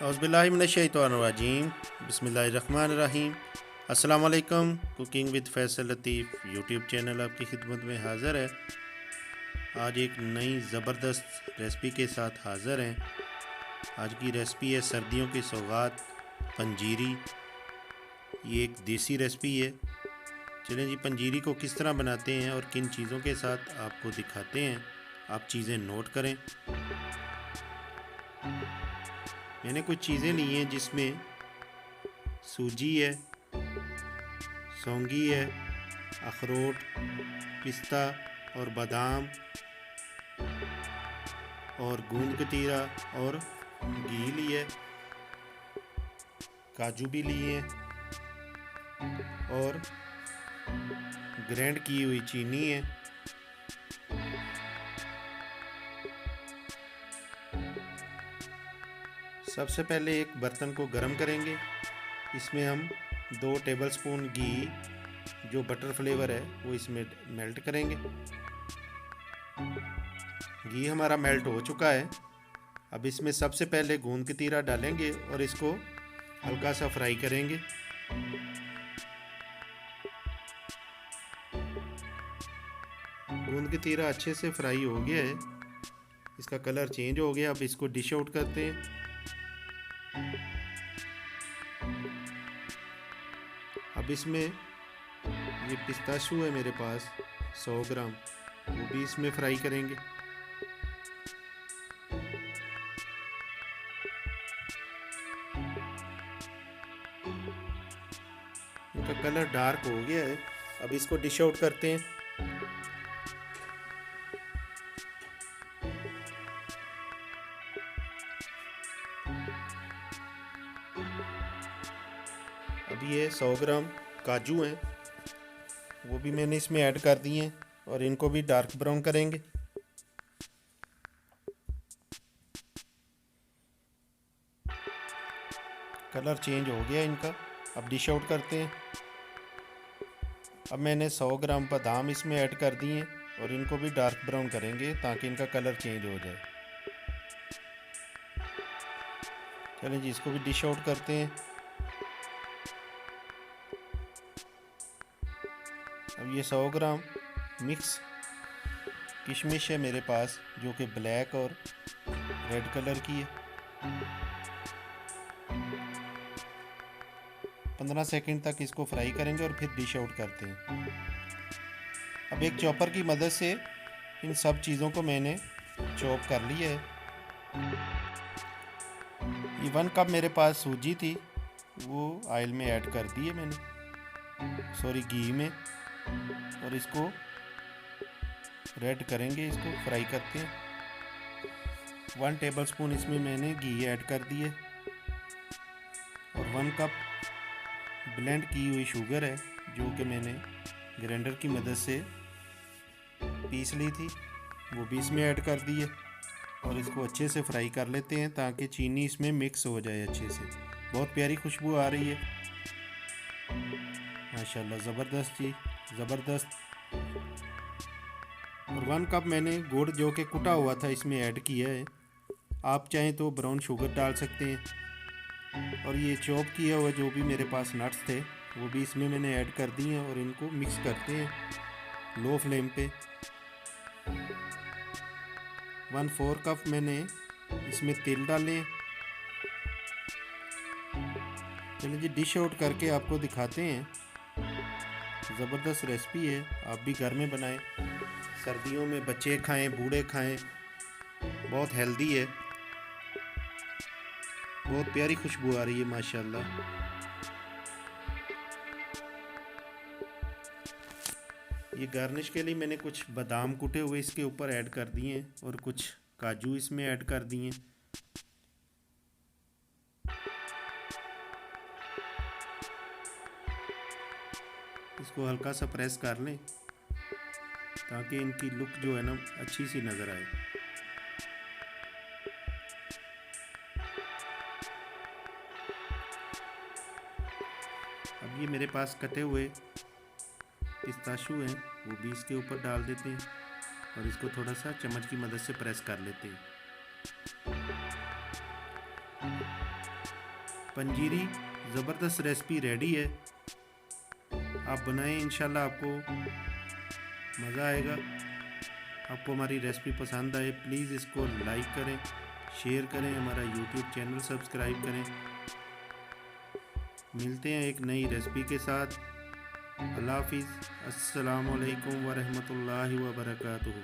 औज़ुबिल्लाहिमिनश्शैतानिर्रजीम बिस्मिल्लाहिर्रहमानिर्रहीम। अस्सलाम वालेकुम। Cooking with Faisal Latif YouTube channel आपकी खिदमत में हाज़िर है। आज एक नई ज़बरदस्त रेसिपी के साथ हाज़िर हैं। आज की रेसिपी है सर्दियों की सौगात पंजीरी। ये एक देसी रेसिपी है। चलें जी, पंजीरी को किस तरह बनाते हैं और किन चीज़ों के साथ आपको दिखाते हैं। आप चीज़ें नोट करें। मैंने कुछ चीज़ें ली हैं जिसमें सूजी है, सौंगी है, अखरोट, पिस्ता और बादाम और गूंद कतीरा और घी लिए, काजू भी लिए और ग्राइंड की हुई चीनी है। सबसे पहले एक बर्तन को गर्म करेंगे। इसमें हम 2 टेबलस्पून घी जो बटर फ्लेवर है वो इसमें मेल्ट करेंगे। घी हमारा मेल्ट हो चुका है। अब इसमें सबसे पहले गूंद कतीरा डालेंगे और इसको हल्का सा फ्राई करेंगे। गूंद कतीरा अच्छे से फ्राई हो गया है, इसका कलर चेंज हो गया। अब इसको डिश आउट करते हैं। अब इसमें ये पिस्ताशू है मेरे पास 100 ग्राम, वो भी इसमें फ्राई करेंगे। इनका कलर डार्क हो गया है। अब इसको डिश आउट करते हैं। अब ये 100 ग्राम काजू हैं, वो भी मैंने इसमें ऐड कर दिए हैं और इनको भी डार्क ब्राउन करेंगे। कलर चेंज हो गया इनका। अब डिश आउट करते हैं। अब मैंने 100 ग्राम बादाम इसमें ऐड कर दिए हैं और इनको भी डार्क ब्राउन करेंगे ताकि इनका कलर चेंज हो जाए। चलें जी, इसको भी डिश आउट करते हैं। अब ये 100 ग्राम मिक्स किशमिश है मेरे पास जो कि ब्लैक और रेड कलर की है। 15 सेकंड तक इसको फ्राई करेंगे और फिर डिश आउट करते हैं। अब एक चॉपर की मदद से इन सब चीज़ों को मैंने चॉप कर लिया है। ये 1 कप मेरे पास सूजी थी, वो ऑयल में ऐड कर दी है मैंने, सॉरी घी में, और इसको रेड करेंगे, इसको फ्राई करते हैं। 1 टेबलस्पून इसमें मैंने घी ऐड कर दिए और 1 कप ब्लेंड की हुई शुगर है जो कि मैंने ग्राइंडर की मदद से पीस ली थी, वो भी इसमें ऐड कर दी है और इसको अच्छे से फ्राई कर लेते हैं ताकि चीनी इसमें मिक्स हो जाए अच्छे से। बहुत प्यारी खुशबू आ रही है माशाल्लाह, ज़बरदस्त जी, ज़बरदस्त। और 1 कप मैंने गुड़ जो कि कुटा हुआ था इसमें ऐड किया है। आप चाहें तो ब्राउन शुगर डाल सकते हैं। और ये चॉप किया हुआ जो भी मेरे पास नट्स थे वो भी इसमें मैंने ऐड कर दिए हैं और इनको मिक्स करते हैं लो फ्लेम पे। 1/4 कप मैंने इसमें तेल डाले। चलिए जी, डिश आउट करके आपको दिखाते हैं। ज़बरदस्त रेसिपी है, आप भी घर में बनाएं। सर्दियों में बच्चे खाएं, बूढ़े खाएं, बहुत हेल्दी है। बहुत प्यारी खुशबू आ रही है माशाल्लाह। ये गार्निश के लिए मैंने कुछ बादाम कुटे हुए इसके ऊपर ऐड कर दिए हैं और कुछ काजू इसमें ऐड कर दिए हैं। इसको हल्का सा प्रेस कर लें ताकि इनकी लुक जो है ना अच्छी सी नज़र आए। अब ये मेरे पास कटे हुए पिस्ताशू हैं, वो भी इसके ऊपर डाल देते हैं और इसको थोड़ा सा चम्मच की मदद से प्रेस कर लेते हैं। पंजीरी ज़बरदस्त रेसिपी रेडी है। आप बनाएं, इंशाल्लाह आपको मज़ा आएगा। आपको हमारी रेसिपी पसंद आए प्लीज़ इसको लाइक करें, शेयर करें, हमारा यूट्यूब चैनल सब्सक्राइब करें। मिलते हैं एक नई रेसिपी के साथ। अल्लाह हाफिज़। अस्सलामु अलैकुम वरहमतुल्लाहि वबरकातुहू।